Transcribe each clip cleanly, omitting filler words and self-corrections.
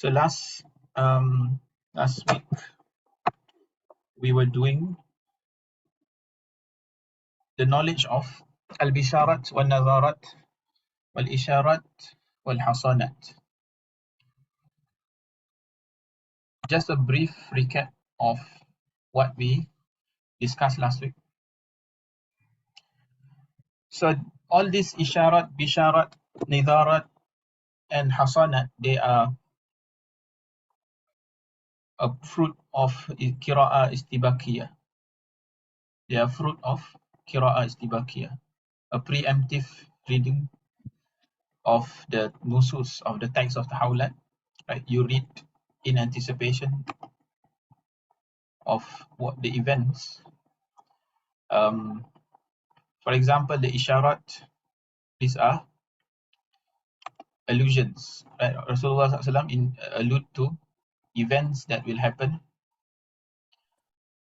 So last week we were doing the knowledge of al-bisharat wal-nadharat wal-isharat wal-hasanat. Just a brief recap of what we discussed last week. So all these isharat, bisharat, nidharat and hasanat, they are a fruit of qira'ah istibaqiyah. They are fruit of qira'ah istibaqiyah, a preemptive reading of the nusus of the text of the Tahawwulat. Right, you read in anticipation of what the events. For example, the isharat, these are allusions. Right? Rasulullah SAW allude to events that will happen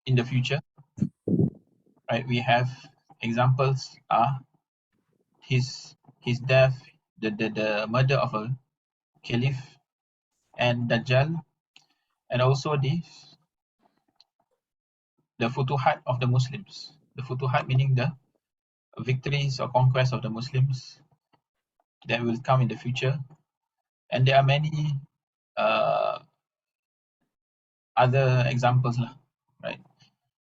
in the future. Right, we have examples are his death, the murder of a caliph, and Dajjal, and also the futuhat of the Muslims. The futuhat meaning the victories or conquests of the Muslims that will come in the future. And there are many other examples, right?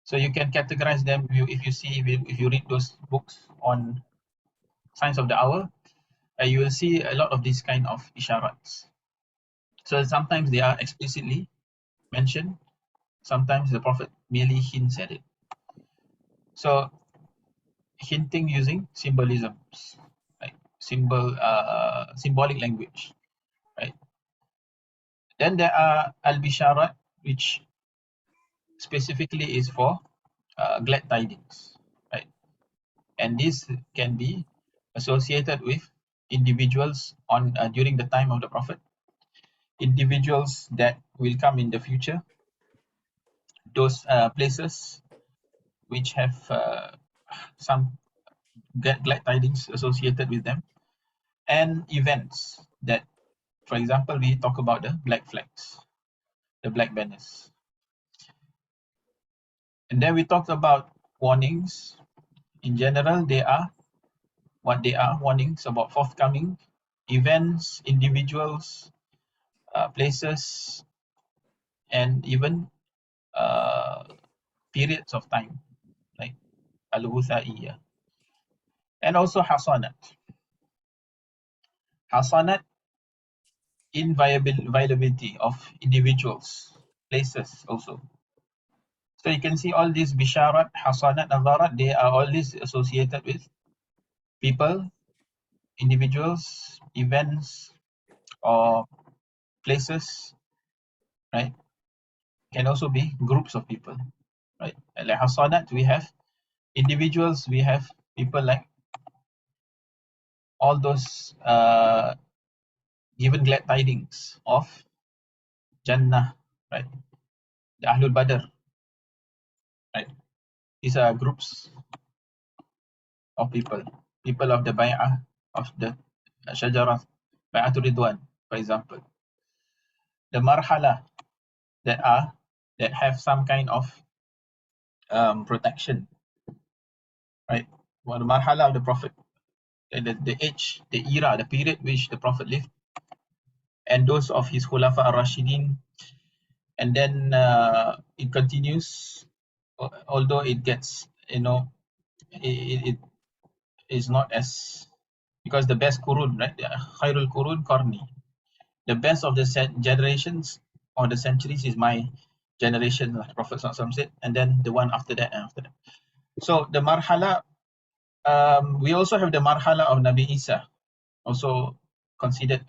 So you can categorize them if you read those books on Science of the Hour, you will see a lot of these kind of isharats. So sometimes they are explicitly mentioned, sometimes the Prophet merely hints at it. So hinting using symbolisms, like symbolic language, right? Then there are al-bisharat, which specifically is for glad tidings, right? And this can be associated with individuals on during the time of the Prophet, individuals that will come in the future, those places which have some glad tidings associated with them, and events that, for example, we talk about the black flags, the black banners. And then we talked about warnings. In general, they are warnings about forthcoming events, individuals, places, and even periods of time, like al-Wutha'iyah. And also hasanat. Hasanat, inviolability of individuals, places also. So you can see all these bisharat, hasanat, nadharat, they are always associated with people, individuals, events, or places, right? Can also be groups of people, right? Like hasanat, we have individuals, we have people like all those given glad tidings of Jannah, right? The Ahlul Badr, right? These are groups of people of the Bay'ah, of the Shajarah, Bay'atul Ridwan, for example. The Marhala that have some kind of protection, right? Well, the Marhala of the Prophet, the age, the era, the period which the Prophet lived, and those of his Khulafa ar-Rashidin. And then it continues, although it gets, it is not as, because the best Qurun, right? Khairul Qurun Qarni. The best of the generations or the centuries is my generation, like Prophet ﷺ said, and then the one after that and after that. So the Marhala, we also have the Marhala of Nabi Isa, also considered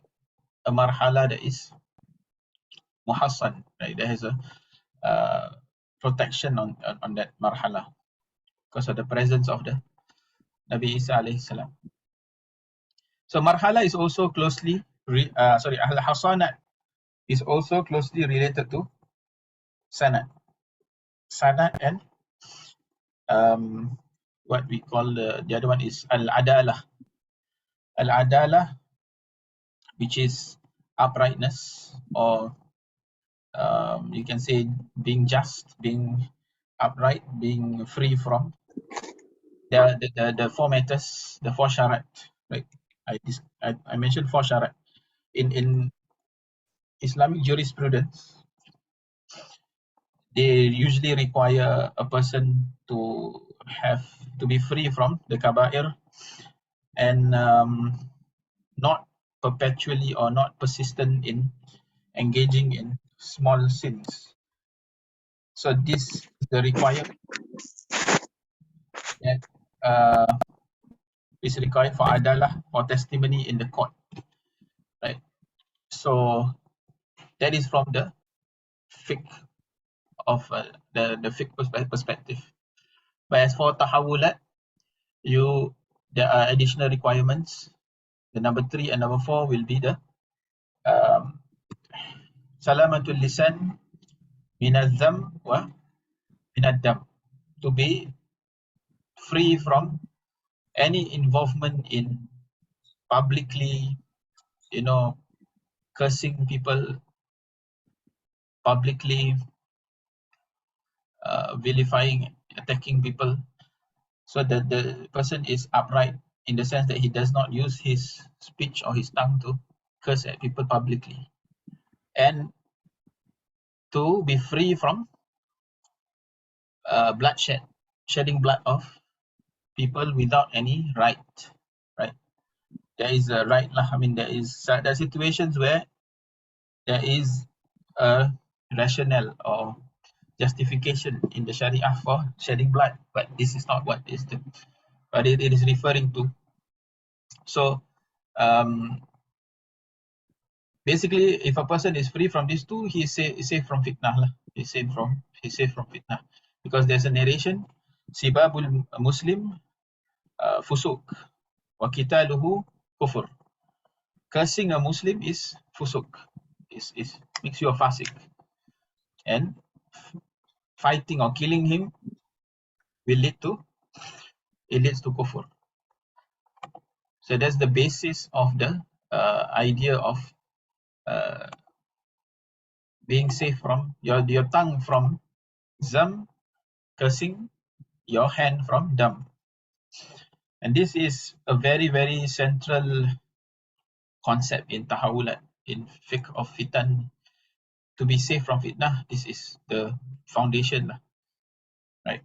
a Marhala that is Muhassan, right? There has a protection on that Marhala because of the presence of the Nabi Isa alayhi salam. So Marhala is also closely, Al-Hasanat is also closely related to Sanat. Sanat and what we call the other one is Al-Adalah. Al-Adalah, which is uprightness, or you can say being just, being upright, being free from the four matters, the four sharat, right? I mentioned four sharat in Islamic jurisprudence. They usually require a person to be free from the kabair, and not perpetually or not persistent in engaging in small sins. So this is the requirement that is required for adalah, for testimony in the court, right? So that is from the fiqh of the fiqh perspective. But as for tahawulat, there are additional requirements. The number 3 and number 4 will be the salamatul lisan minadh-dham wa minad-dam, to be free from any involvement in publicly, cursing people, publicly vilifying, attacking people. So that the person is upright in the sense that he does not use his speech or his tongue to curse at people publicly, and to be free from bloodshed, shedding blood of people without any right. There is a right lah. I mean, there are situations where there is a rationale or justification in the Sharia for shedding blood, but this is not what it is referring to. So basically, if a person is free from these two, he's safe from fitnah lah. He's safe from fitnah, because there's a narration: sibabul muslim fusuk wa qitaluhu kufur. Cursing a Muslim is fusuk, is makes you a fasik, and fighting or killing him will leads to kufur. So that's the basis of the idea of being safe from your tongue from zam, cursing, your hand from dam. And this is a very, very central concept in tahawulat, in fiqh of fitan. To be safe from fitnah, this is the foundation, right?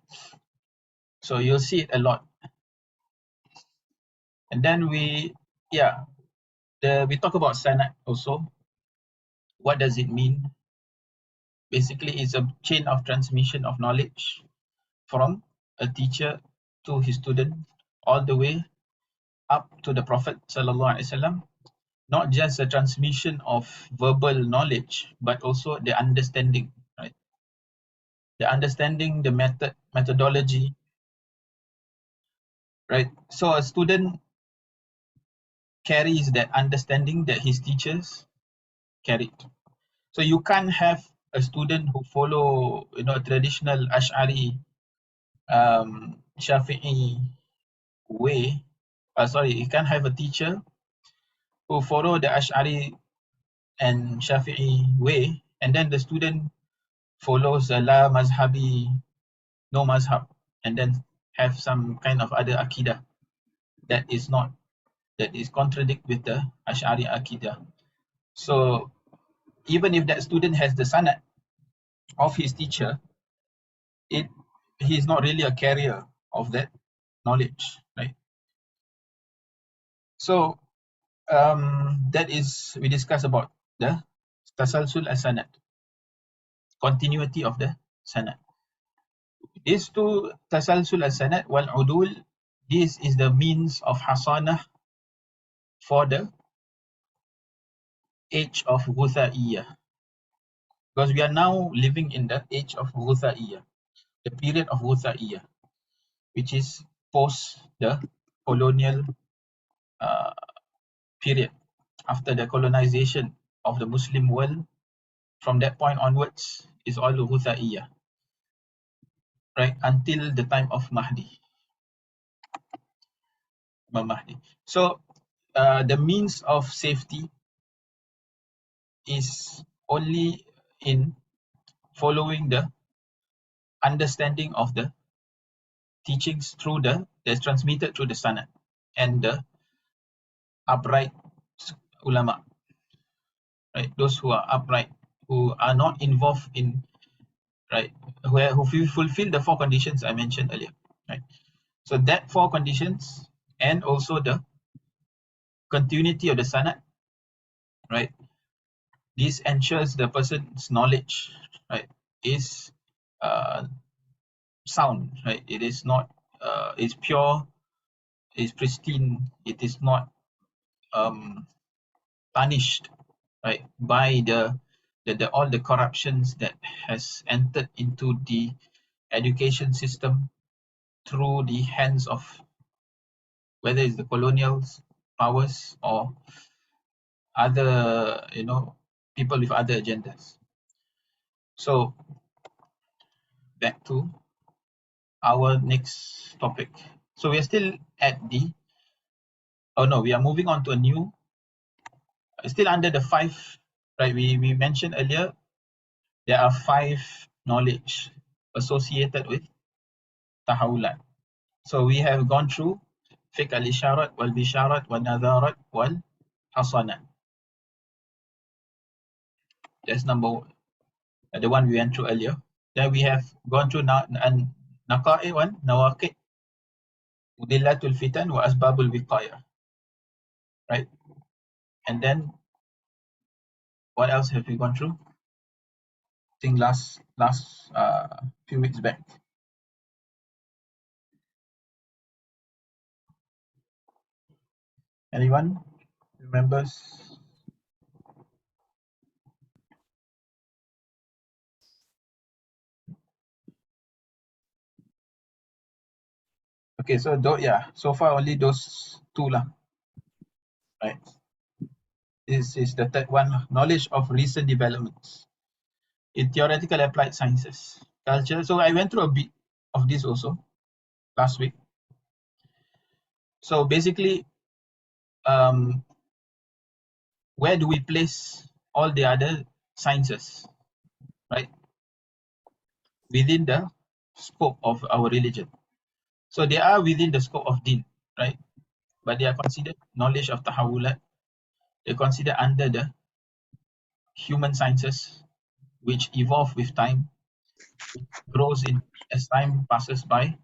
So you'll see it a lot. And then we talk about sanad also. What does it mean? Basically, it's a chain of transmission of knowledge from a teacher to his student, all the way up to the Prophet sallallahu alaihi wasallam. Not just a transmission of verbal knowledge, but also the understanding, right? The understanding, the methodology, right? So a student carries that understanding that his teachers carried. So you can't have a student who follow, a traditional Ash'ari, Shafi'i way. You can't have a teacher who follow the Ash'ari and Shafi'i way, and then the student follows a la mazhabi, no mazhab, and then have some kind of other akidah that is contradict with the Ash'ari akidah. So even if that student has the sanad of his teacher, he is not really a carrier of that knowledge, right? So that is, we discuss about the tasalsul as-sanad, continuity of the sanad. These two, tasalsul as-sanad wal udul, this is the means of hasanah for the age of Ghutha'iyah, because we are now living in the age of Ghutha'iyah, the period of Ghutha'iyah, which is post the colonial period, after the colonization of the Muslim world. From that point onwards is all Ghutha'iyah, right, until the time of Mahdi, Imam Mahdi. So the means of safety is only in following the understanding of the teachings through that's transmitted through the sanad and the upright ulama, right? Those who are upright, who are not involved in, right, who fulfill the 4 conditions I mentioned earlier, right? So that 4 conditions and also the continuity of the sanad, right? This ensures the person's knowledge, right, is sound, right? It is not, it's pure, it's pristine, it is not tarnished, right, by the all the corruptions that has entered into the education system through the hands of whether it's the colonial powers or other, people with other agendas. So back to our next topic. So we are still at we are moving on to a new, still under the 5, right? We mentioned earlier there are 5 knowledge associated with Tahawwulat. So we have gone through Fiqh al-Isharat wal-Bisharat wal-Nadharat wal-Hasanat. That's the one we went through earlier. Then we have gone through Naqa'i wal Nawaqid, Udillatul Fitan wa Asbabul Wiqayah. Right? And then what else have we gone through? I think last few weeks back. Anyone remembers? Okay, so so far only those 2 lah. Right. This is the third one, knowledge of recent developments in theoretical applied sciences, culture. So I went through a bit of this also last week. So basically, where do we place all the other sciences, right, within the scope of our religion? So they are within the scope of deen, right, but they are considered knowledge of Tahawwulat. They're considered under the human sciences, which evolve with time, grows in as time passes by,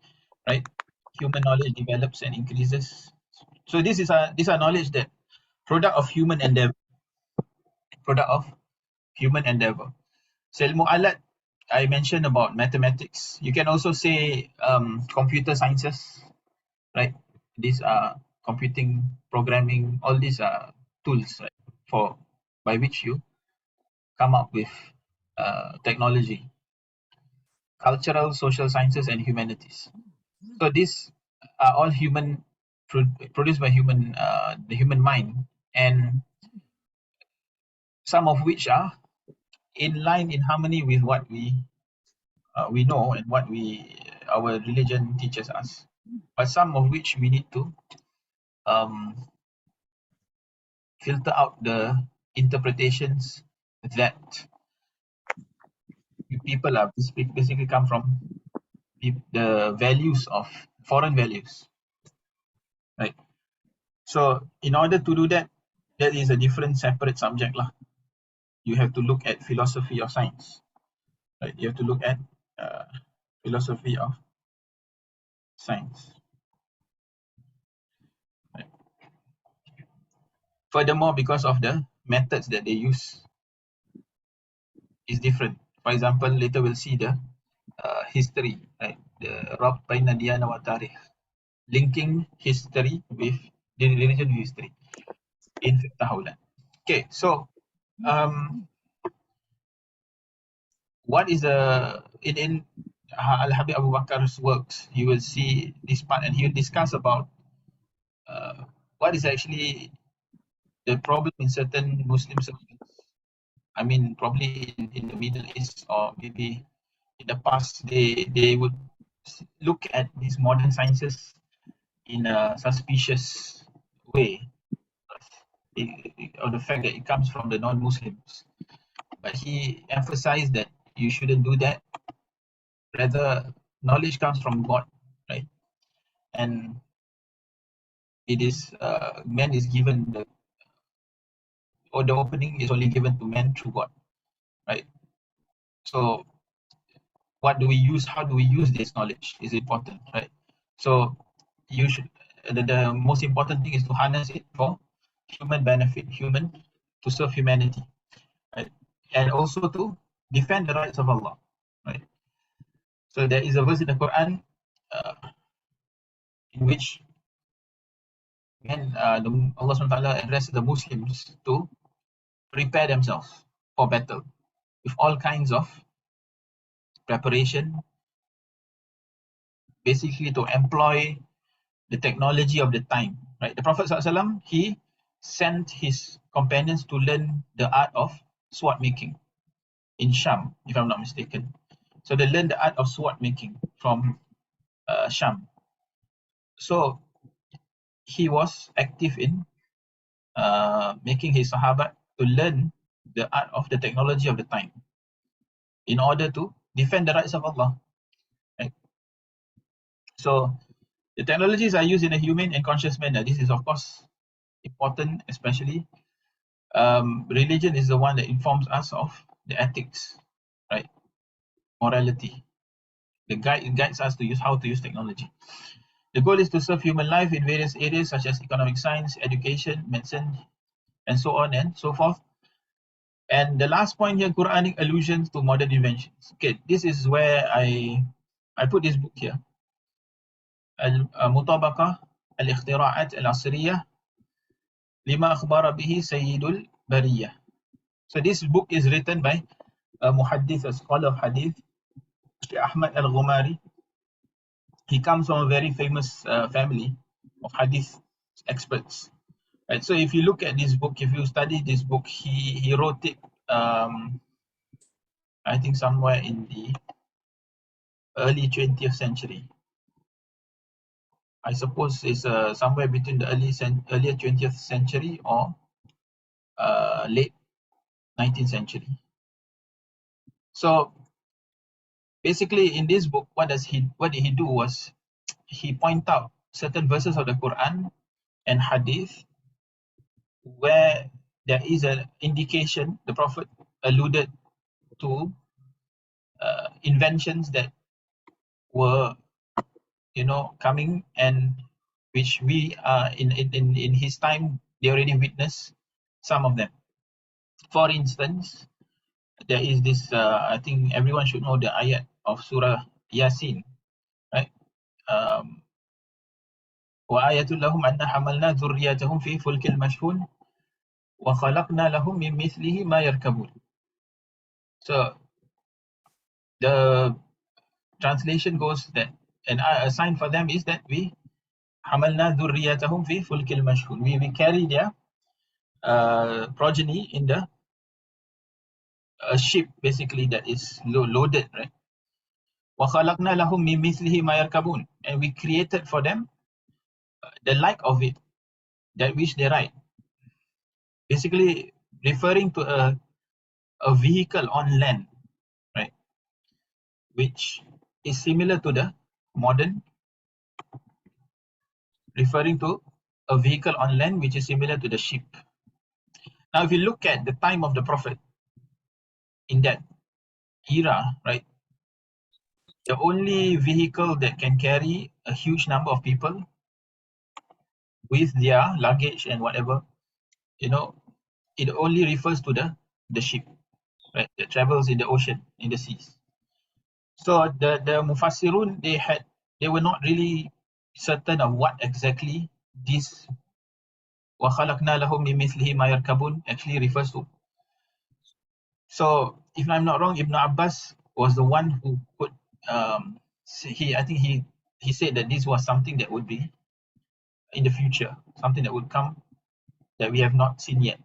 right? Human knowledge develops and increases. So these are knowledge that product of human endeavor. So ilmu alat, I mentioned about mathematics. You can also say computer sciences, right? These are computing, programming, all these are tools, right, by which you come up with technology. Cultural, social sciences, and humanities. So these are all produced by the human mind, and some of which are in line, in harmony with what we know and what our religion teaches us, but some of which we need to filter out the interpretations that people are basically come from the values of foreign values, right? So in order to do that, that is a different separate subject lah. You have to look at philosophy of science, right? You have to look at philosophy of science. Right. Furthermore, because of the methods that they use is different. For example, later we'll see the history, right? The Rabt Baina Diyana wa Tarikh, linking history with the religion history in Tahawwulat. Okay, so what is in Al-Habib Abu Bakar's works, you will see this part, and he'll discuss about what is actually the problem in certain Muslim circles. I mean, probably in the Middle East, or maybe in the past, they would look at these modern sciences in a suspicious way, or the fact that it comes from the non-Muslims. but he emphasized that you shouldn't do that. Rather, knowledge comes from God, right? And it is man is given the opening is only given to man through God, right? So what do we use? How do we use this knowledge is important, right? So you should the most important thing is to harness it for human benefit, to serve humanity, right? And also to defend the rights of Allah, right? So there is a verse in the Quran uh, in which Allah SWT addresses the Muslims to prepare themselves for battle with all kinds of preparation, basically to employ the technology of the time, right? The Prophet ﷺ, he sent his companions to learn the art of sword making in Sham, if I'm not mistaken. So they learned the art of sword making from Sham. So he was active in making his Sahabat to learn the art of the technology of the time in order to defend the rights of Allah, right? So the technologies are used in a humane and conscious manner. This is, of course, important, especially religion is the one that informs us of the ethics, right? Morality. It guides us to use how to use technology. The goal is to serve human life in various areas such as economic science, education, medicine, and so on and so forth. And the last point here, Quranic allusions to modern inventions. Okay, this is where I put this book here. Al-Mutabaqah al-Ikhtira'at al-Asriyah lima akhbara bihi Sayyidul Bariyah. So this book is written by a muhaddith, a scholar of hadith, Ahmad al-Ghumari. He comes from a very famous family of hadith experts. Right. So if you look at this book, if you study this book, he wrote it, I think somewhere in the early 20th century. I suppose it's somewhere between the earlier 20th century or late 19th century. So basically, in this book, what did he do was he point out certain verses of the Quran and Hadith where there is an indication the Prophet alluded to inventions that were, coming, and which we are in his time they already witnessed some of them. For instance, there is this I think everyone should know the ayat of Surah Yasin, right? وآية لهم أن حملنا ذريتهم في فلك المشحون وخلقنا لهم من مثله ما يركبون. So the translation goes that, and a sign for them is that we حملنا ذريتهم في فلك المشحون. We carry their progeny in the ship, basically, that is loaded, right? وخلقنا لهم من مثله ما يركبون, and we created for them the like of it, that which they ride. Basically referring to a vehicle on land, right, which is similar to the modern, referring to a vehicle on land which is similar to the ship. Now, if you look at the time of the Prophet in that era, right, the only vehicle that can carry a huge number of people with their luggage and whatever, it only refers to the ship, right, that travels in the ocean, in the seas. So the Mufassirun, they were not really certain of what exactly this وَخَلَقْنَا لَهُم مِّن مِّثْلِهِ مَا يَرْكَبُونَ actually refers to. So if I'm not wrong, Ibn Abbas was the one who put I think he said that this was something that would be in the future, something that would come that we have not seen yet.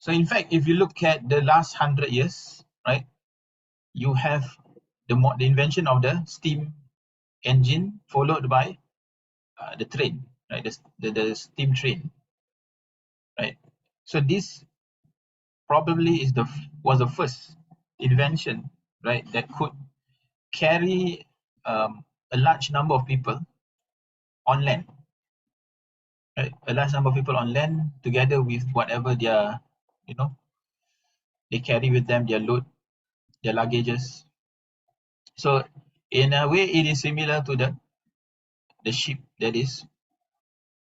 So in fact, if you look at the last 100 years, right, you have the invention of the steam engine, followed by the train, right, the steam train, right. So this probably was the first invention, right, that could carry a large number of people on land, right? A large number of people on land together with whatever their, you know, they carry with them, their load, their luggages. So in a way, it is similar to the ship that is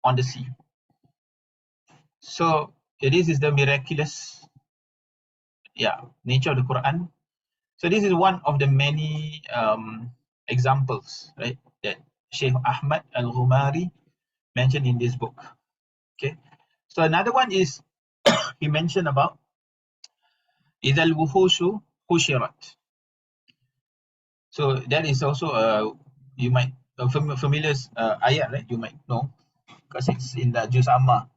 on the sea. So this is the miraculous, nature of the Quran. So this is one of the many examples, right, that Sheikh Ahmad Al-Ghumari mentioned in this book. Okay, so another one is he mentioned about إِذَا الْوُحُوشُ حُشِرَتْ. So that is also you might familiar ayat, right? You might know because it's in the Juz Amma.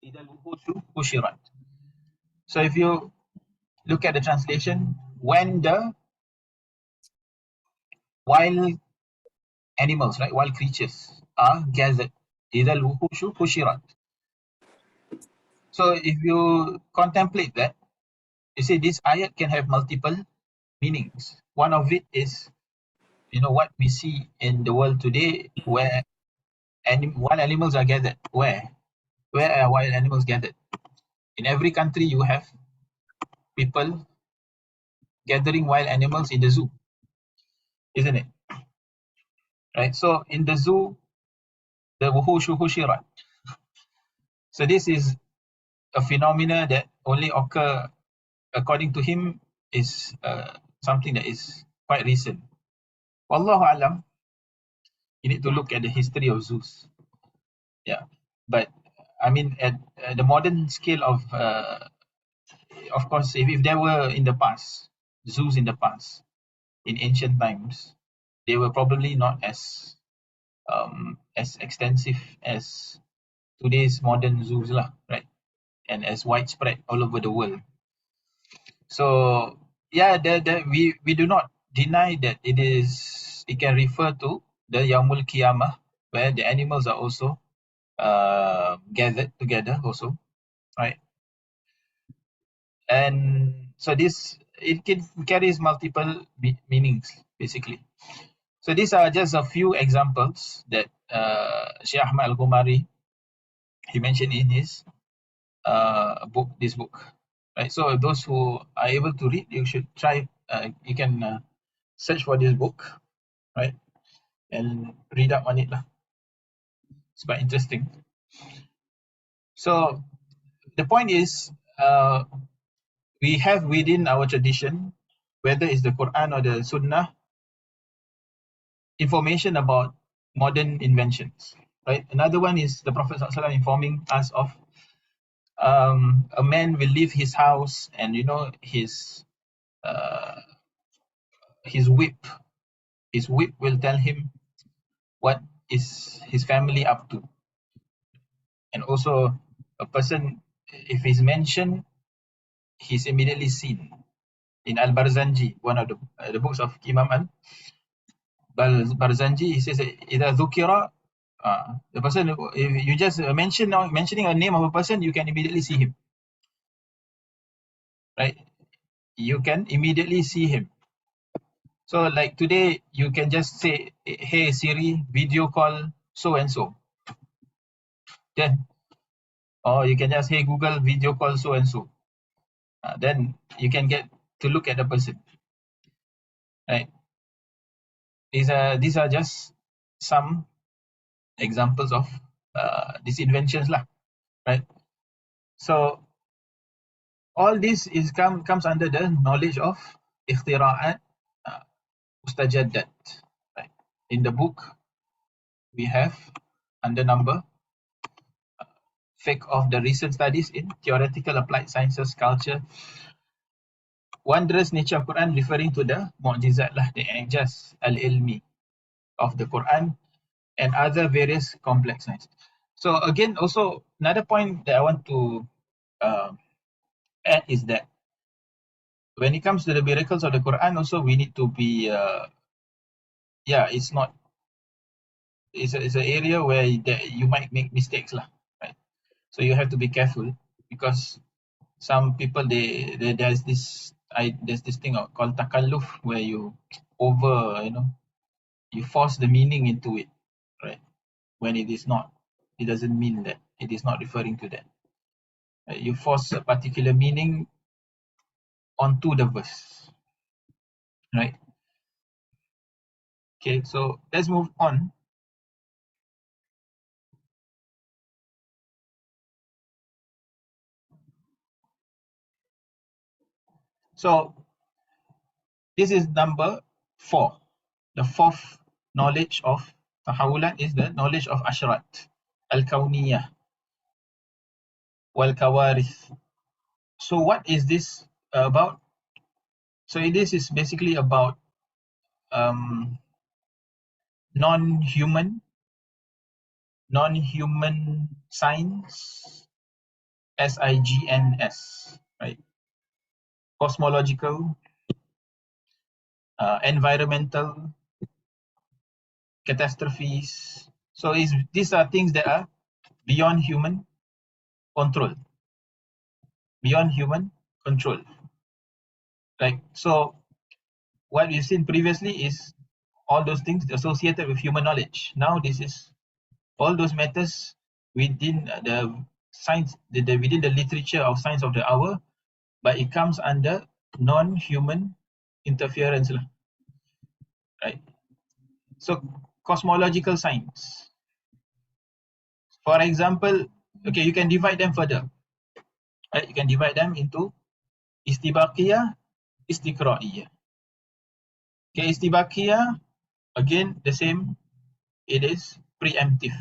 إِذَا الْوُحُوشُ حُشِرَتْ. So if you look at the translation, when the wild animals, right, wild creatures are gathered, إِذَا الْوُحُوشُ حُشِرَتْ. So if you contemplate that, you see this ayat can have multiple meanings. One of it is, what we see in the world today, where wild animals are gathered. Where are wild animals gathered? In every country, you have people gathering wild animals in the zoo, isn't it? Right. So in the zoo, the wuhushu hushirat. So this is a phenomena that only occur, according to him, is something that is quite recent. Wallahu alam, you need to look at the history of zoos. Yeah, but I mean, at the modern scale of course, if there were in the past zoos in the past, in ancient times, they were probably not as extensive as today's modern zoos lah, right? And as widespread all over the world. So yeah, we do not deny that it can refer to the Yaumul Qiyamah, where the animals are also gathered together also, right? And so it carries multiple meanings basically. So these are just a few examples that Sheikh Ahmad Al-Ghumari he mentioned in his this book, right? So those who are able to read, you should try. You can search for this book, right, and read up on it lah. It's quite interesting. So the point is, we have within our tradition, whether it's the Quran or the Sunnah, information about modern inventions, right? Another one is the Prophet ﷺ informing us of a man will leave his house and his whip will tell him what is his family up to. And also a person, if he's mentioned, he's immediately seen. In Al-Barzanji, one of the books of Imam Al-Barzanji, he says إِذَا ذُكِرَ, the person, if you just mentioning a name of a person, you can immediately see him, right? You can immediately see him. So like today, you can just say, hey Siri, video call so and so. Then, or you can just, hey Google, video call so and so. Then you can get to look at the person, right? These are just some examples of these inventions lah, right? So all this comes under the knowledge of ikhtiraat mustajaddat, right? In the book we have under number Fiqh of the recent studies in theoretical applied sciences, culture, wondrous nature of Quran, referring to the mu'jizat lah, the ijaz al-ilmi of the Quran and other various complex sciences. So again, also another point that I want to add is that when it comes to the miracles of the Quran, also we need to be it's an area where you might make mistakes lah, right? So you have to be careful because some people there's this thing called takalluf, where you you force the meaning into it, right? When it is not, it doesn't mean that, it is not referring to that. You force a particular meaning onto the verse, right? Okay, so let's move on. So this is number 4. The fourth knowledge of Tahawwulat is the knowledge of Ashrat, al-Kawniyah, wal-Kawarith. So what is this about? So this is basically about um, non-human science, SIGNS, right? Cosmological, environmental, catastrophes. So these are things that are beyond human control. Beyond human control. Right. So what we've seen previously is all those things associated with human knowledge. Now this is all those matters within the science, within the literature of science of the hour, but it comes under non-human interference, right? So cosmological science, for example, okay, you can divide them further, right? You can divide them into istibaqiyah, istiqra'iyah. Okay, istibaqiyah, again the same, it is preemptive.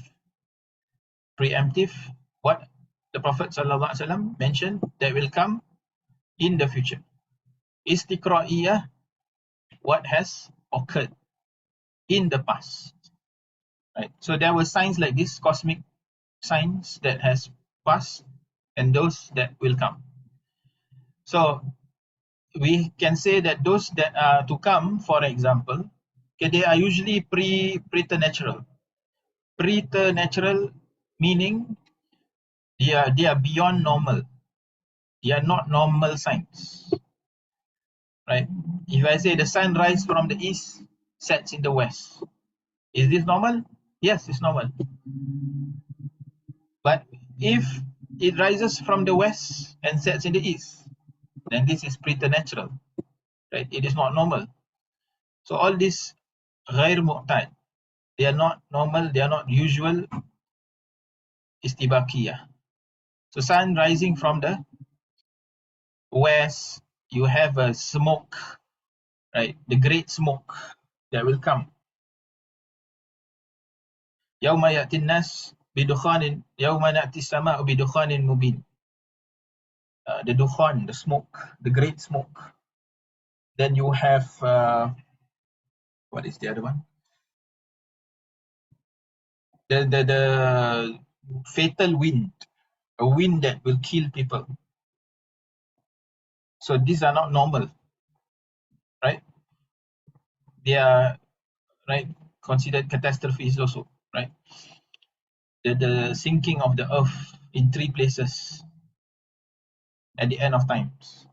Preemptive, what the Prophet ﷺ mentioned that will come in the future. Istiqra'iyah, what has occurred in the past, right? So there were signs like this, cosmic signs that has passed and those that will come. So we can say that those that are to come, for example, okay, they are usually preternatural. Preternatural meaning they are beyond normal. They are not normal signs, right? If I say the sun rises from the east, sets in the west, is this normal? Yes, it's normal. But if it rises from the west and sets in the east, then this is preternatural, right? It is not normal. So all this ghair mu'tad, they are not normal, they are not usual, istibaqiyah. So sun rising from the west, you have a smoke, right? The great smoke that will come. Yawma ya'ti an-nas bidukhanin, yawma na'ti as-sama'u bidukhanin mubin. The dukhan, the smoke, the great smoke. Then you have what is the other one? The fatal wind, a wind that will kill people. So these are not normal, right? They are, right, considered catastrophes also, right? The sinking of the earth in 3 places at the end of times.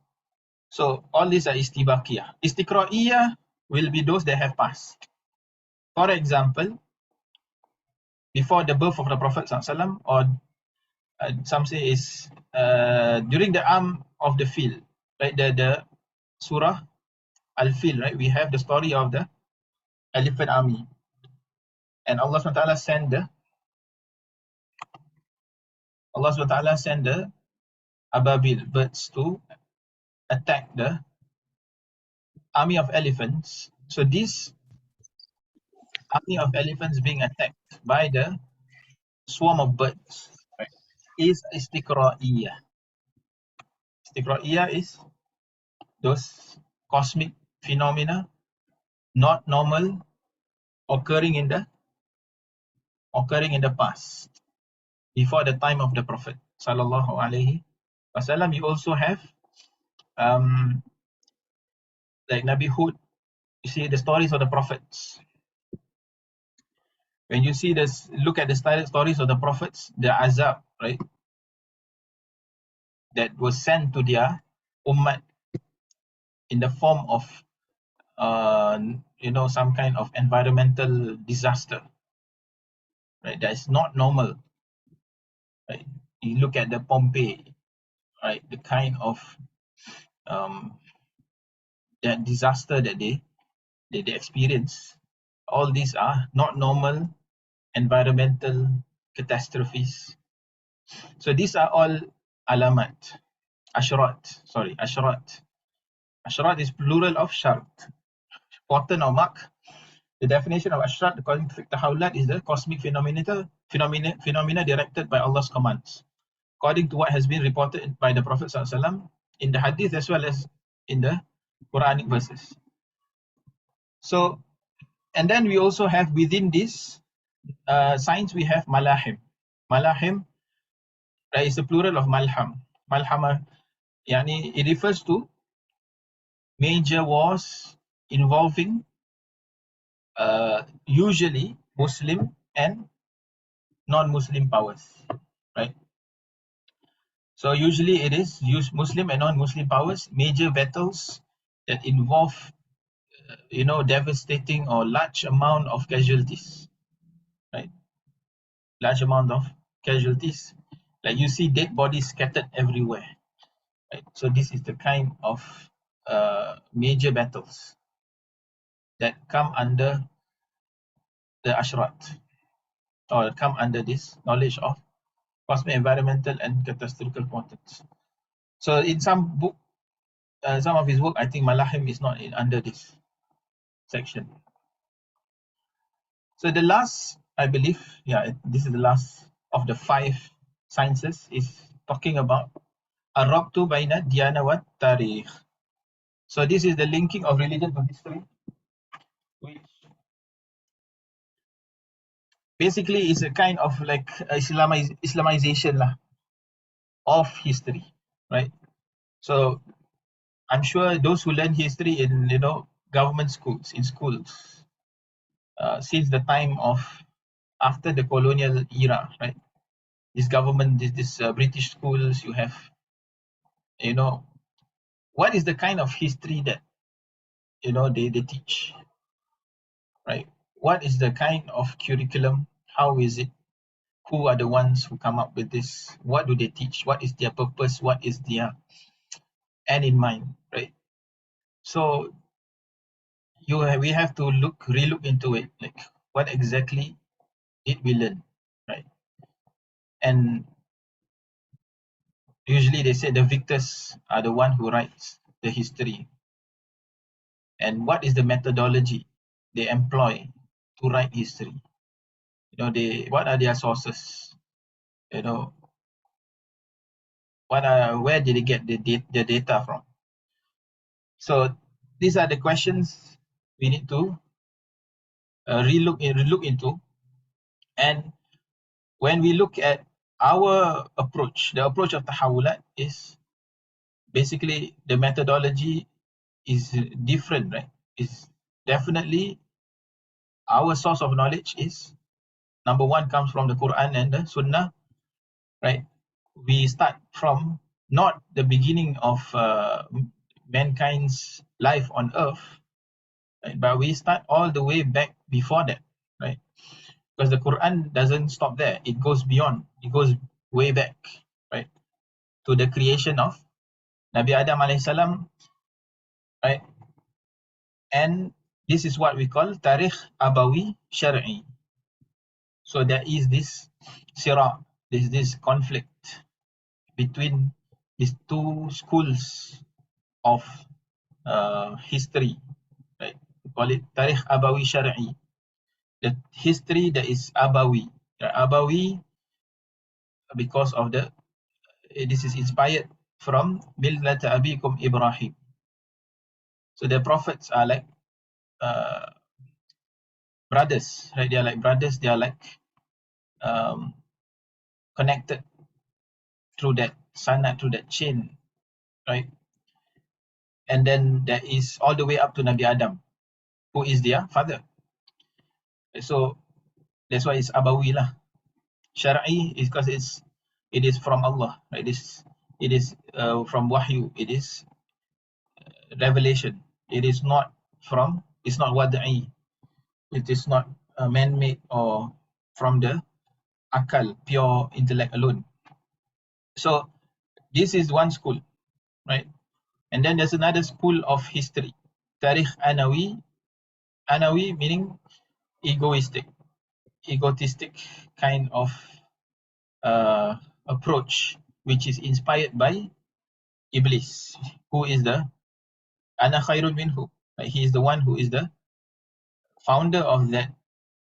So all these are istibaqiyah. Istiqra'iyah will be those that have passed. For example, before the birth of the Prophet ﷺ, or some say is during the arm of the field, right? The surah al-fil, right? We have the story of the elephant army, and Allah SWT sent the ababil birds to attack the army of elephants. So this army of elephants being attacked by the swarm of birds, right, is istiqra'iyah. Istiqra'iyah is those cosmic phenomena, not normal, occurring in the past, before the time of the Prophet sallallahu alaihi wasallam. You also have like Nabi Hud. You see the stories of the prophets. When you see this, look at the stories of the prophets, the azab, right? that was sent to their ummah in the form of some kind of environmental disaster, right? That is not normal, right? You look at the Pompeii, right? The kind of um, that disaster that they experience. All these are not normal environmental catastrophes. So these are all alamat, ashrat. Ashrat is plural of shart, important or mark. The definition of ashrat according to Fiqh Tahawwulat is the cosmic phenomena directed by Allah's commands, according to what has been reported by the Prophet ﷺ in the hadith as well as in the Quranic verses. So, and then we also have within this signs, we have malahim. Malahim is the plural of malham. Malhama, yani it refers to major wars involving usually Muslim and non-Muslim powers, right? So usually it is Muslim and non-Muslim powers, major battles that involve, devastating or large amount of casualties, right? Large amount of casualties, like you see dead bodies scattered everywhere, right? So this is the kind of major battles that come under the ashrat, or come under this knowledge of cosmic, environmental and catastrophic importance. So in some book, some of his work, I think Malahim is not under this section. So the last, I believe, this is the last of the 5 sciences, is talking about Ar-Rabtu Baina Diyana wa Tarikh. So this is the linking of religion to history, which basically is a kind of like Islamization of history, right? So I'm sure those who learn history in government schools, in schools, since the time of after the colonial era, right? This government, this British schools, you have, what is the kind of history that they teach, right? What is the kind of curriculum? How is it? Who are the ones who come up with this? What do they teach? What is their purpose? What is their end in mind, right? So we have to relook into it, like what exactly did we learn, right? And usually they say the victors are the one who writes the history. And what is the methodology they employ to write history? What are their sources? Where did they get the data from? So these are the questions we need to relook into. And when we look at our approach, the approach of Tahawwulat is basically the methodology is different, right? It's definitely our source of knowledge is number one, comes from the Quran and the Sunnah, right? We start from not the beginning of mankind's life on earth, right? But we start all the way back before that, right? Because the Quran doesn't stop there. It goes beyond. It goes way back, right? To the creation of Nabi Adam alayhi salam, right? And this is what we call Tarikh Abawi Shar'i. So there is this sira, this conflict between these two schools of history, right? We call it Tarikh Abawi Shar'i. The history that is Abawi. Abawi because of this is inspired from Millat Abikum Ibrahim. So the prophets are like brothers, right? They are like brothers. They are like connected through that sanad, through that chain, right? And then there is all the way up to Nabi Adam, who is their father. So that's why it's Abawi lah. Shar'i is because it is from Allah, right? This It is from wahyu. It is revelation. It is not from. It's not wad'i. It is not man-made or from the akal, pure intellect alone. So this is one school, right? And then there's another school of history, Tarikh Anawi. Anawi meaning egoistic kind of approach, which is inspired by Iblis, who is the Ana Khairun Minhu. He is the one who is the founder of that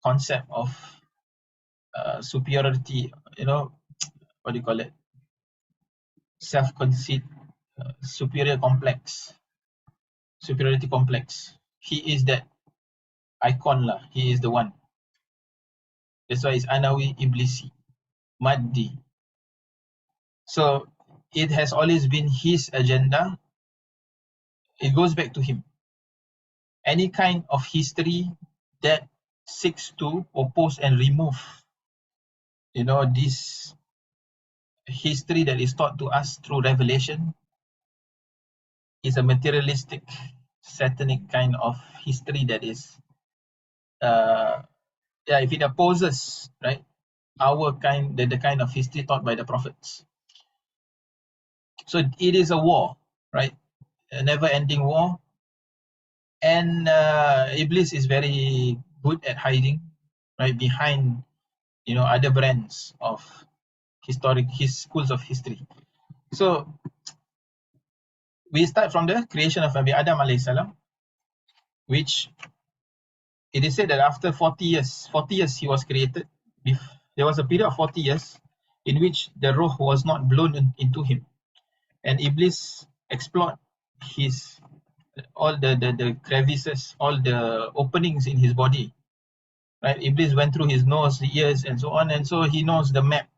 concept of superiority, what do you call it? Self-conceit, superiority complex. He is that icon lah. He is the one. That's why it's Anawi Iblisi, Maddi. So it has always been his agenda. It goes back to him. Any kind of history that seeks to oppose and remove, this history that is taught to us through revelation is a materialistic, satanic kind of history that is, if it opposes, right, the kind of history taught by the prophets. So it is a war, right? A never-ending war. And Iblis is very good at hiding, right, behind, other brands of his schools of history. So we start from the creation of Nabi Adam alayhi salam, which it is said that after 40 years he was created. There was a period of 40 years in which the ruh was not blown into him, and Iblis explored all the crevices, all the openings in his body, right? Iblis went through his nose, ears, and so on, and so he knows the map,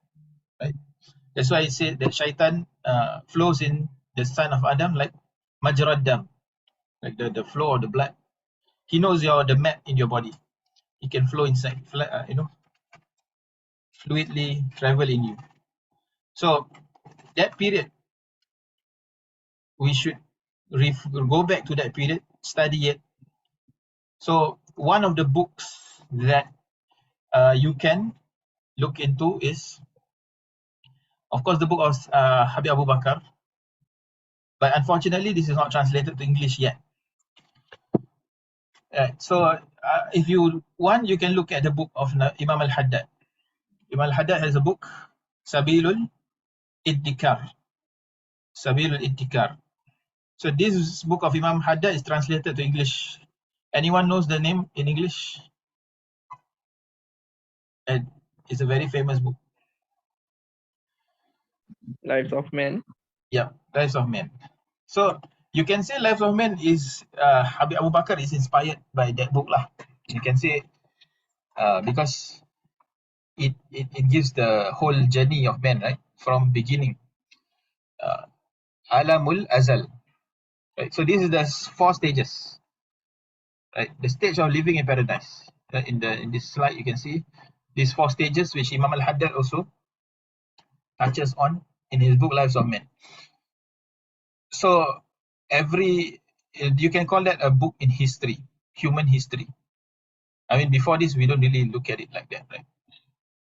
right? That's why it said that shaitan flows in the son of Adam like majrad dam, like the flow of the blood. He knows the map in your body. He can flow inside, fluidly travel in you. So that period, we should go back to that period, study it. So one of the books that you can look into is, of course, the book of Habib Abu Bakr, but unfortunately this is not translated to English yet. So if you want, you can look at the book of Imam al-Haddad. Imam al-Haddad has a book, Sabilul Iddikar. Sabilul Iddikar. So this book of Imam Haddad is translated to English. Anyone knows the name in English? It's a very famous book. Lives of Men. Yeah, Lives of Men. So you can say Lives of Men is Habib Abu Bakr is inspired by that book lah. You can say because it gives the whole journey of man, right, from beginning. Alamul Azal. Right. So this is the 4 stages. Right. The stage of living in paradise. In this slide, you can see these 4 stages, which Imam al-Haddad also touches on in his book Lives of Men. So you can call that a book in history, human history. I mean, before this, we don't really look at it like that, right?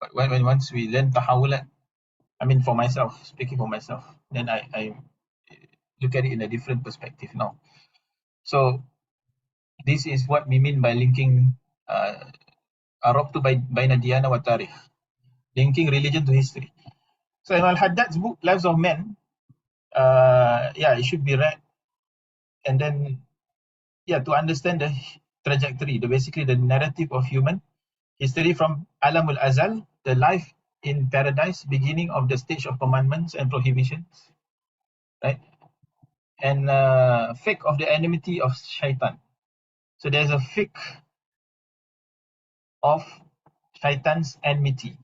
But once we learn Tahawwulat, I mean, for myself, speaking for myself, then I look at it in a different perspective now. So this is what we mean by linking Arabtu baina diyana wa tarikh, linking religion to history. So Imam al-Haddad's book, Lives of Men, it should be read, and then to understand the trajectory, basically the narrative of human history from Alamul Azal, the life in paradise, beginning of the stage of commandments and prohibitions, right? And fiqh of the enmity of shaitan. So there's a fiqh of shaitan's enmity,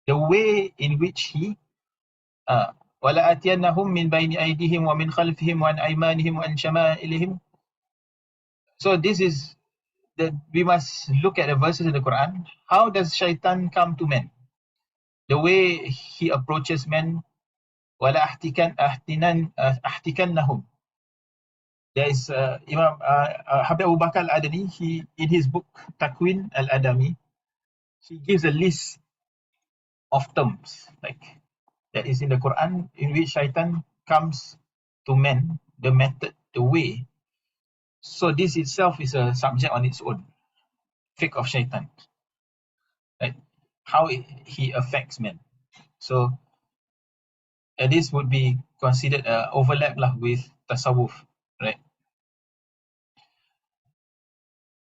the way in which he وَلَأَتِيَنَّهُمْ مِنْ بَيْنِ أَيْدِيهِمْ وَمِنْ خَلْفِهِمْ وَعَنْ أَيْمَانِهِمْ وَعَنْ شَمَائِلِهِمْ. So this is that we must look at the verses in the Quran. How does shaitan come to men? The way he approaches men وَلَا أَحْتِكَنَّهُمْ. There is Imam Habib Abu Bakr al-Adani, he, in his book Takwin al-Adami, he gives a list of terms like that is in the Quran in which shaitan comes to men, the method, the way. So this itself is a subject on its own, fiqh of shaitan, right? How he affects men. So this would be considered overlap lah with tasawwuf, right?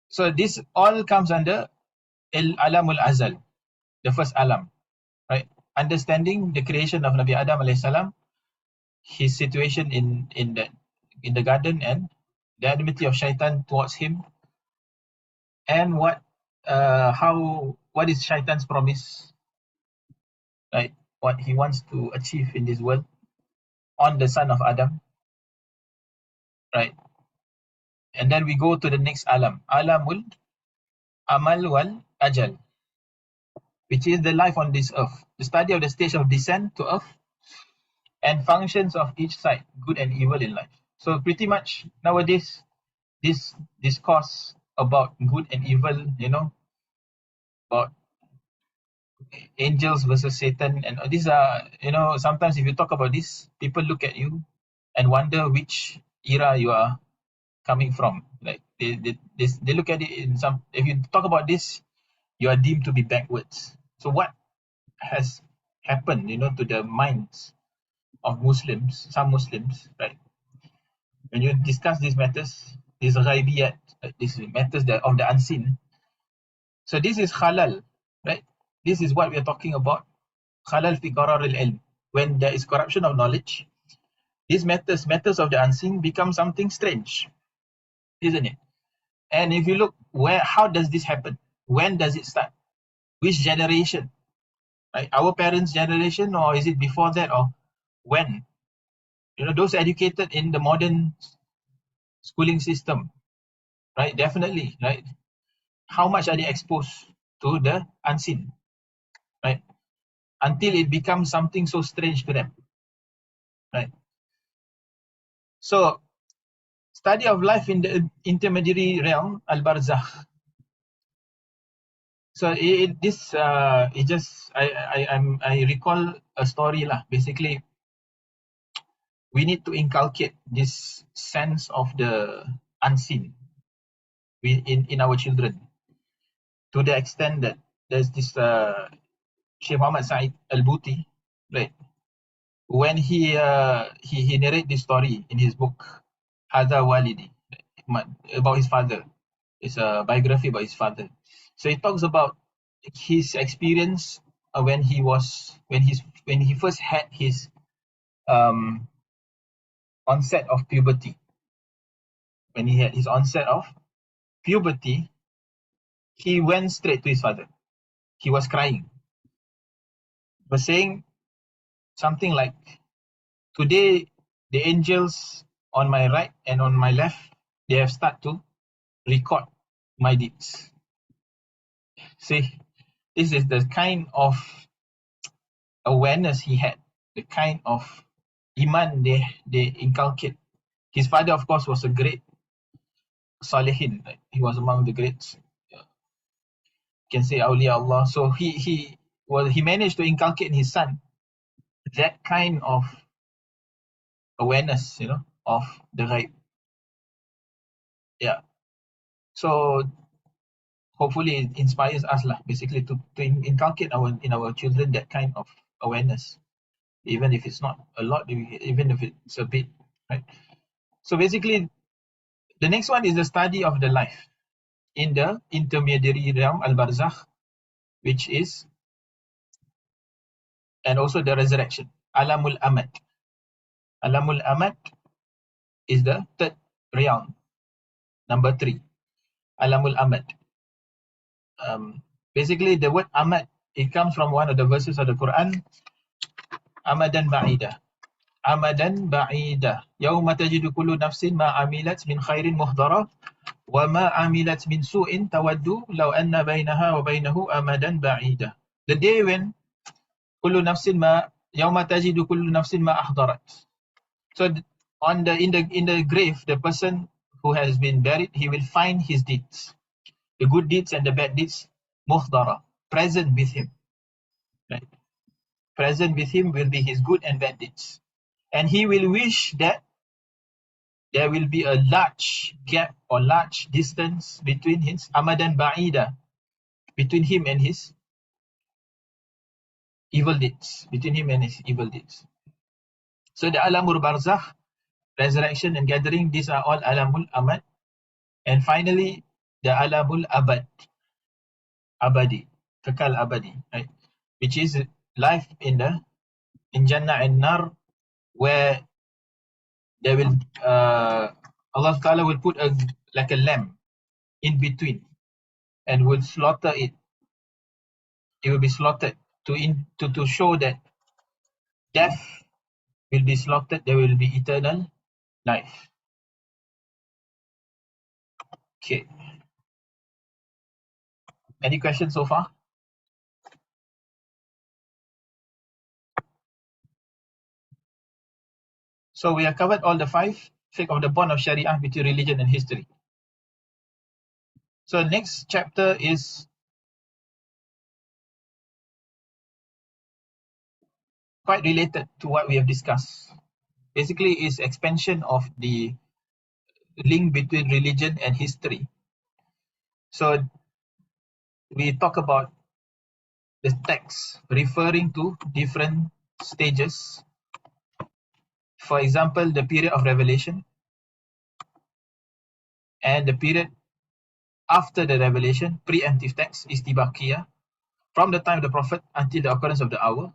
So this all comes under alamul azal, the first alam, right? Understanding the creation of Nabi Adam alayhi salam, his situation in the garden, and the enmity of shaitan towards him, and what is shaitan's promise, right? What he wants to achieve in this world on the son of Adam, right? And then we go to the next alam, alamul amal wal ajal, which is the life on this earth, the study of the stage of descent to earth and functions of each side, good and evil in life. So pretty much nowadays, this discourse about good and evil, about angels versus Satan, and these are, sometimes if you talk about this, people look at you and wonder which era you are coming from. Like they look at it in some. If you talk about this, you are deemed to be backwards. So what has happened, to the minds of Muslims, some Muslims, right? When you discuss these matters, these ghaibiyat, these matters that of the unseen. So this is halal, right? This is what we are talking about. Halal fi qarar al-ilm. When there is corruption of knowledge, these matters of the unseen become something strange, isn't it? And if you look how does this happen? When does it start? Which generation? Right? Our parents' generation, or is it before that, or when? Those educated in the modern schooling system, right? Definitely, right? How much are they exposed to the unseen, right? Until it becomes something so strange to them, right? So, study of life in the intermediary realm, al-barzakh. So I recall a story lah. Basically, we need to inculcate this sense of the unseen in our children, to the extent that there's this Sheikh Muhammad Sa'id al-Buti, right? When he narrated this story in his book Hadha Walidi, about his father. It's a biography about his father. So he talks about his experience when he first had his onset of puberty. When he had his onset of puberty, he went straight to his father. He was crying. He was saying something like, "Today, the angels on my right and on my left, they have started to record my deeds." See, this is the kind of awareness he had, the kind of iman they inculcate. His father, of course, was a great salihin. Right? He was among the greats, you can say awliya Allah. So he managed to inculcate in his son that kind of awareness, of the ghaib. Yeah. So hopefully it inspires us lah, basically to inculcate in our children that kind of awareness, even if it's not a lot, even if it's a bit, right? So basically, the next one is the study of the life in the intermediary realm, al-barzakh, which is, and also the resurrection, alamul amad. Alamul amad is the third realm, number 3, alamul amad. Basically, the word amad, it comes from one of the verses of the Quran, amadan ba'ida. Amadan ba'ida. Yawma tajidu kullu nafsin ma amilat min khairin muhdara wa ma amilat min su'in tawaddu law anna bainaha wa bainahu amadan ba'ida. The day when kullu nafsin ma يَوْمَ تَجِدُ كُلُّ نَفْسٍ مَا أَحْضَرَتْ. So in the grave, the person who has been buried, he will find his deeds, the good deeds and the bad deeds, muhdara, present with him. Right? Present with him will be his good and bad deeds, and he will wish that there will be a large gap or large distance between his amadan ba'ida, between him and his evil deeds, between him and his evil deeds. So the alamul barzakh, resurrection and gathering, these are all alamul amad. And finally, the alamul abad, abadi, kekal abadi, right? Which is life in Jannah and Nar, where there will Allah Ta'ala will put like a lamb in between and will slaughter it. It will be slaughtered to show that death will be slaughtered, there will be eternal life. Okay. Any questions so far? So we have covered all the 5 fiqh of the bond of Sharia between religion and history. So next chapter is quite related to what we have discussed. Basically, is expansion of the link between religion and history. So we talk about the text referring to different stages. For example, the period of revelation and the period after the revelation, preemptive text, istibaqiyah, from the time of the Prophet until the occurrence of the hour.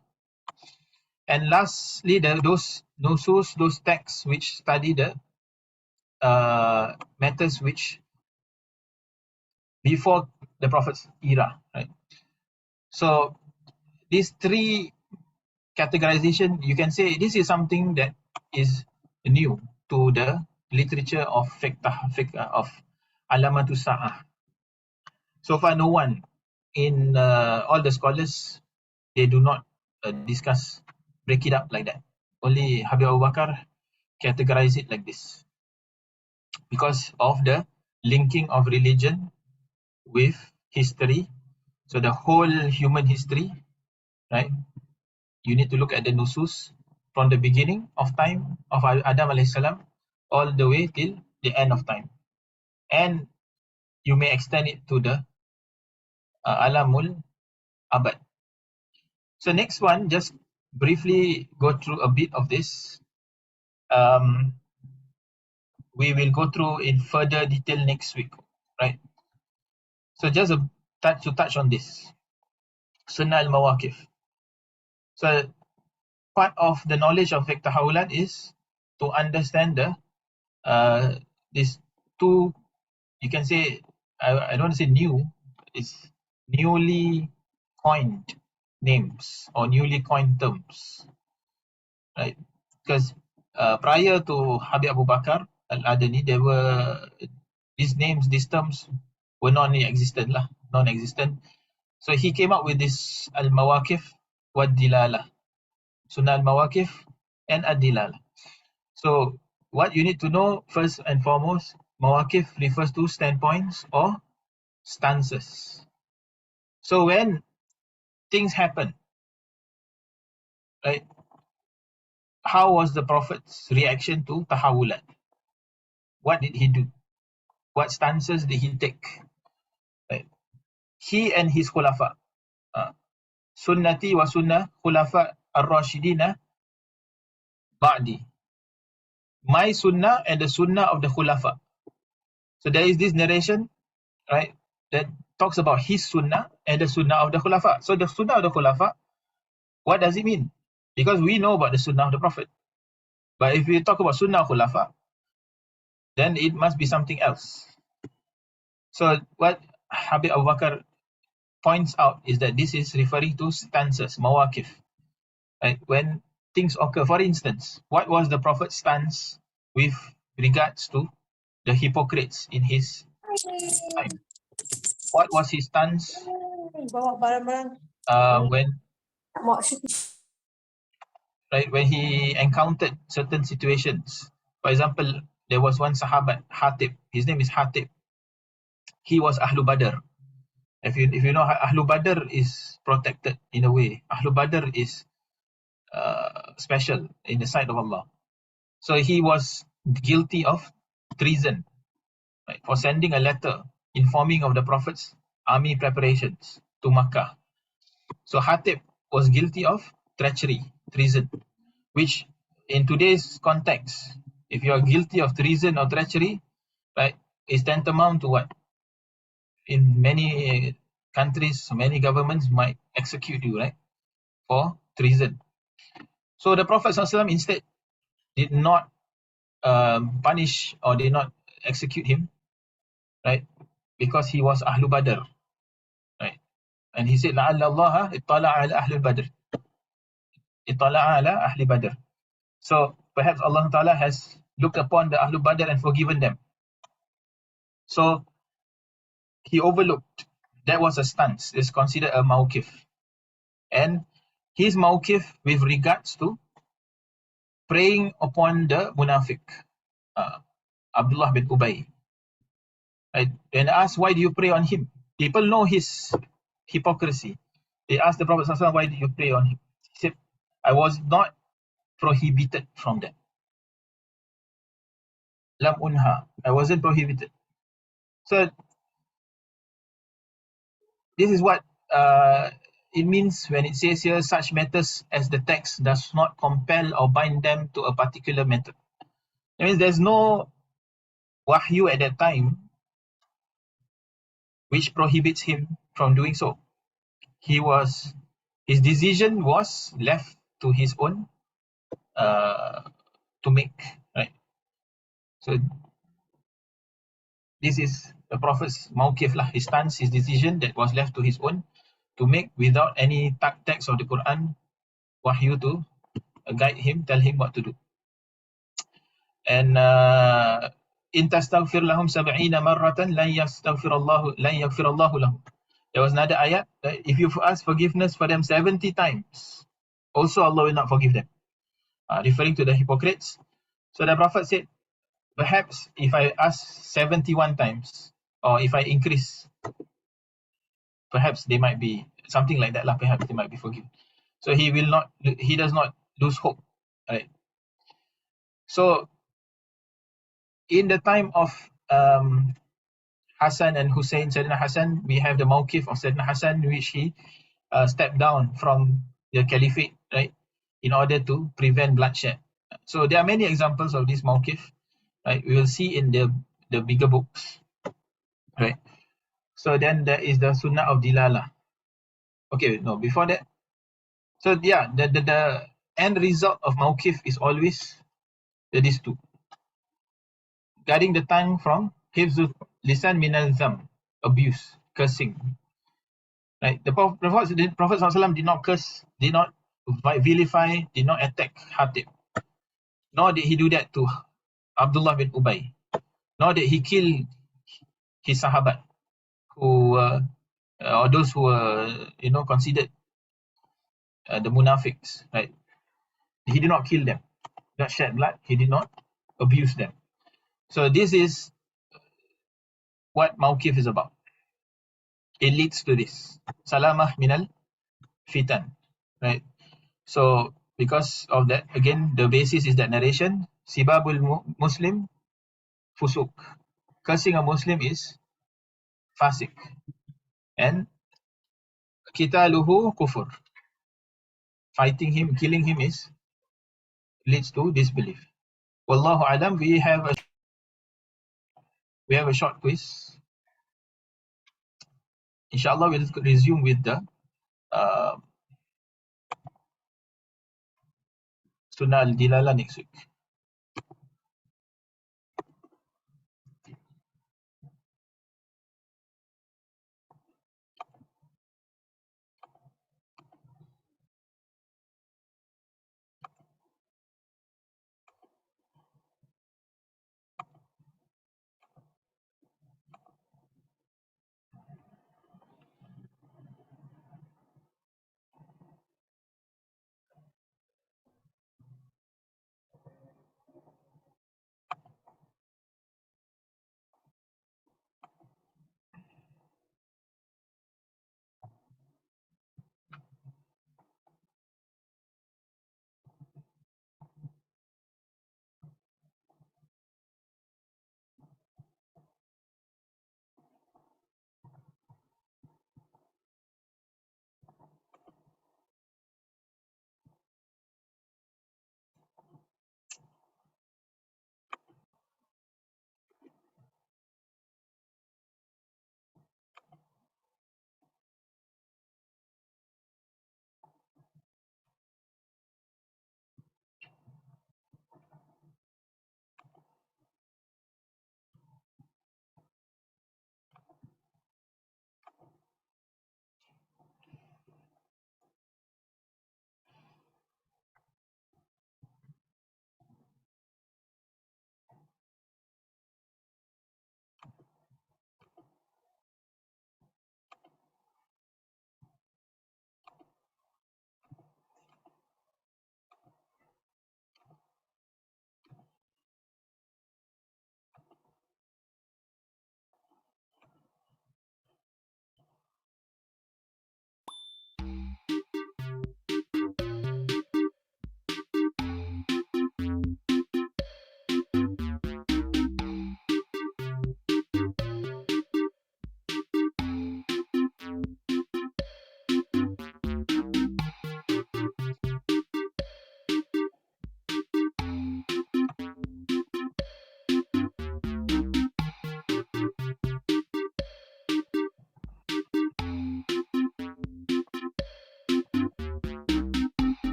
And lastly, those nusus, those texts which study the matters which before the Prophet's era, right? So these 3 categorization, you can say this is something that is new to the literature of fiqh of alamatus sa'ah. So far, no one in all the scholars, they do not discuss, break it up like that. Only Habib Abu Bakar categorize it like this because of the linking of religion with history. So the whole human history, right? You need to look at the nusus from the beginning of time of Adam alayhi salam all the way till the end of time, and you may extend it to the alamul abad. So next one, just briefly go through a bit of this. We will go through in further detail next week, right? So just to touch on this, sunnah al-mawaqif. So part of the knowledge of al-Tahawwulat is to understand the these 2, you can say, I don't want to say new, it's newly coined names or newly coined terms, right? Because prior to Habib Abu Bakar al-Adani, there were these names, these terms were non-existent. So he came up with this al-mawaqif wa dilala, sunnah al-mawaqif and ad-dilala. So what you need to know first and foremost, mawaqif refers to standpoints or stances. So when things happen, right, how was the Prophet's reaction to tahawulat? What did he do? What stances did he take? Right. He and his khulafa, sunnati wa sunnah khulafa ar-rashidina ba'di. My sunnah and the sunnah of the khulafa. So there is this narration, right, that talks about his sunnah and the sunnah of the khulafa. So the sunnah of the khulafa, what does it mean? Because we know about the sunnah of the Prophet. But if we talk about sunnah khulafa, then it must be something else. So what Habib Abu Bakar points out is that this is referring to stances, mawaqif, right? When things occur. For instance, what was the Prophet's stance with regards to the hypocrites in his time? What was his stance when right? When he encountered certain situations. For example, there was one Sahabat, Hatib. His name is Hatib. He was Ahlu Badr. If you know, Ahlu Badr is protected in a way. Ahlu Badr is special in the sight of Allah. So he was guilty of treason, right, for sending a letter informing of the Prophet's army preparations to Makkah. So Hatib was guilty of treachery, treason, which in today's context, if you are guilty of treason or treachery, right, is tantamount to what? In many countries, many governments might execute you, right, for treason. So the Prophet ﷺ instead did not punish or did not execute him, right, because he was Ahlu Badr, right? And he said, لَعَلَّ اللَّهَ اطَّلَعَ عَلَى أَهْلِ الْبَدْرِ اطَّلَعَ عَلى أَهْلِ بَدْرِ. So perhaps Allah Ta'ala has looked upon the Ahlu Badr and forgiven them. So he overlooked. That was a stance. It's considered a mawkif. And his mawkif with regards to preying upon the munafiq, Abdullah bin Ubay. Right? When asked, why do you pray on him? People know his hypocrisy. They asked the Prophet ﷺ, why do you pray on him? He said, I was not prohibited from that. Lam unha. I wasn't prohibited. So this is what it means when it says here, such matters as the text does not compel or bind them to a particular method. That means there's no wahyu at that time which prohibits him from doing so. His decision was left to his own to make, right? So this is the Prophet's mawkif lah, his stance, his decision that was left to his own to make without any text of the Quran, wahyu to guide him, tell him what to do. And in tastaghfir lahum 70 marratan lan yaghfir Allahu lahum. There was another ayat that if you ask forgiveness for them 70 times, also Allah will not forgive them, referring to the hypocrites. So the Prophet said, perhaps if I ask 71 times, or if I increase, perhaps they might be something like that lah, perhaps they might be forgiven. So he does not lose hope, right? So in the time of Hassan and Hussein, Sayyidina Hassan, we have the mawkif of Sayyidina Hassan, which he stepped down from the caliphate, right, in order to prevent bloodshed. So there are many examples of this mawkif, right? We will see in the bigger books, right? So then there is the Sunnah of Dilala. Okay, no, before that. So yeah, the end result of mawkif is always these two. Guarding the tongue from hifzul lisan minal zam, abuse, cursing. Right? The Prophet ﷺ did not curse, did not vilify, did not attack Hatib. Nor did he do that to Abdullah bin Ubay. Nor did he kill his sahabat, who or those who were considered the munafiqs. Right? He did not kill them, did not shed blood. He did not abuse them. So this is what mawkif is about. It leads to this. Salamah minal fitan. Right? So because of that, again, the basis is that narration. Sibabul Muslim fusuk. Cursing a Muslim is fasik. And qitaluhu kufur. Fighting him, killing him leads to disbelief. Wallahu alam. We have a short quiz. Inshallah, we'll resume with the Sunnah al-Dilala next week.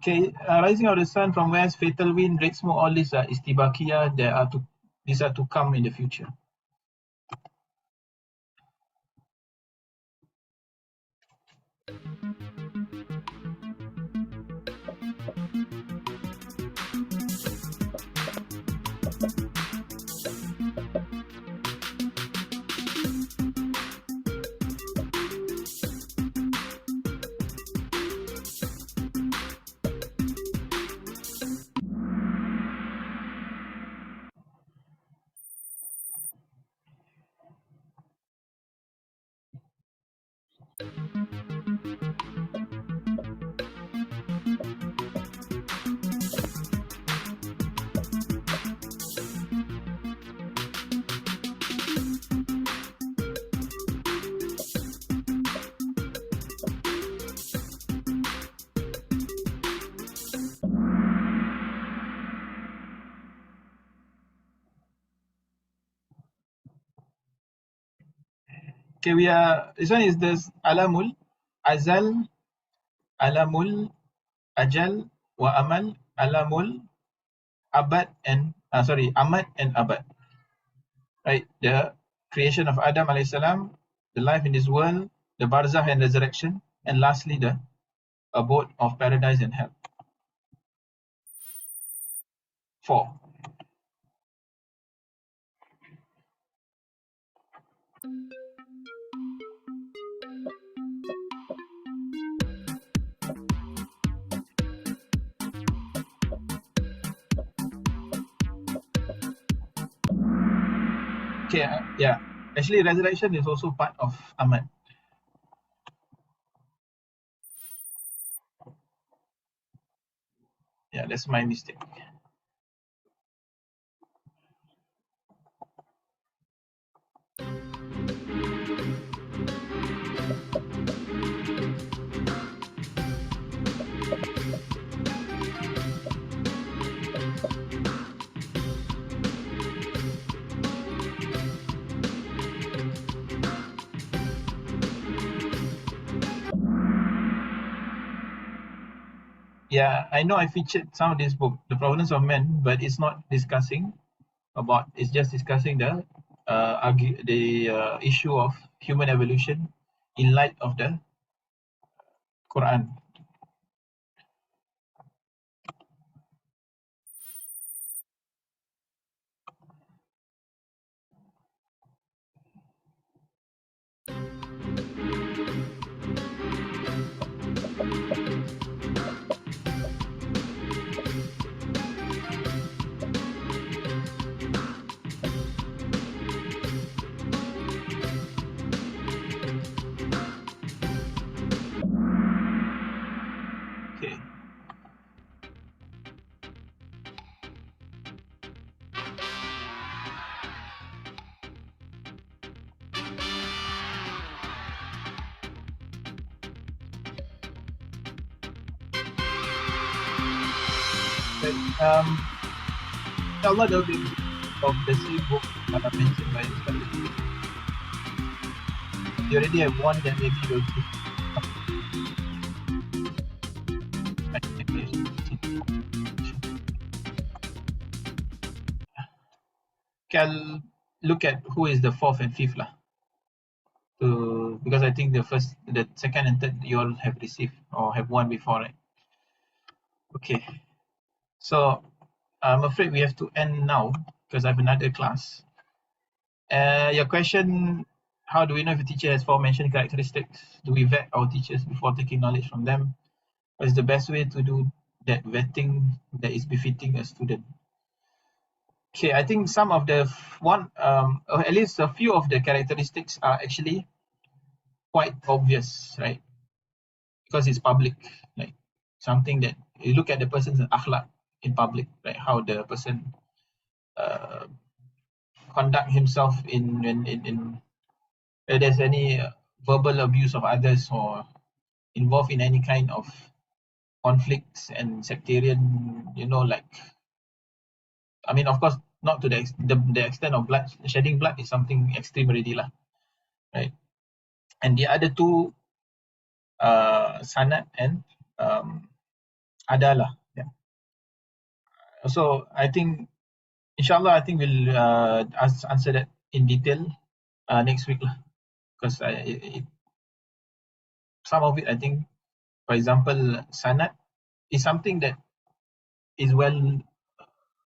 Okay, rising of the sun from west, fatal wind, red smoke, all these are istibakia. These are to come in the future. Okay, this one is this alamul, azal, alamul, ajal, wa amal, alamul, abad, and amad and abad. Right, the creation of Adam alayhi salam, the life in this world, the barzakh and resurrection, and lastly the abode of paradise and hell. 4. Okay, yeah. Actually, resurrection is also part of Ahmad. Yeah, that's my mistake. Yeah, I know I featured some of this book, The Provenance of Men, but it's not discussing about, it's just discussing the issue of human evolution in light of the Quran. Okay. Inshallah, there will be of the same book mentioned by this country. You already have one, then maybe you'll see. I'll look at who is the fourth and fifth lah. Because I think the second and third you all have received or have one before, right? Okay. So I'm afraid we have to end now because I have another class. Your question, how do we know if a teacher has aforementioned characteristics? Do we vet our teachers before taking knowledge from them? What is the best way to do that vetting that is befitting a student? Okay, I think some of the or at least a few of the characteristics are actually quite obvious, right? Because it's public, like something that you look at the person's akhlaq in public, right? How the person conduct himself in if there's any verbal abuse of others or involved in any kind of conflicts and sectarian, like, I mean, of course, not to the extent of blood shedding. Blood is something extreme already lah, right? And the other two, sanad and Adalah. Yeah. So I think, inshallah, I think we'll answer that in detail next week lah. Because some of it, I think, for example, sanad is something that is well,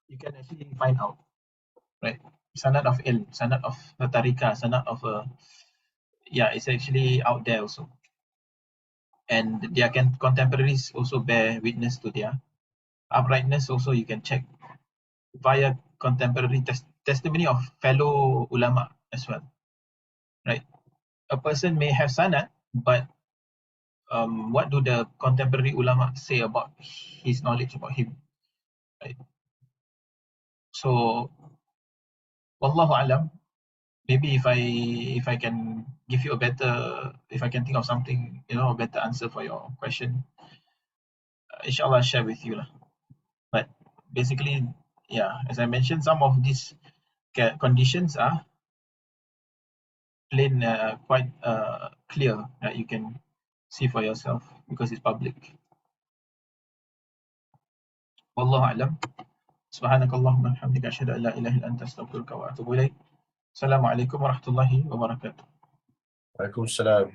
you can actually find out, right? Sanad of ilm, sanad of the tariqah, sanad of yeah, it's actually out there also. And their contemporaries also bear witness to their uprightness. Also, you can check via contemporary testimony of fellow ulama as well, right? A person may have sanad, but what do the contemporary ulama say about his knowledge about him, right? So, wallahu alam, maybe if I can give you a better, if I can think of something, a better answer for your question, inshallah, I'll share with you lah. But basically, yeah, as I mentioned, some of these conditions are plain, quite clear that you can see for yourself because it's public. Wallahu a'lam. Subhanakallahumma wa bihamdika asyhadu an la ilaha illa anta astaghfiruka wa atubu ilaik. Assalamualaikum warahmatullahi wabarakatuh. Waalaikumsalam.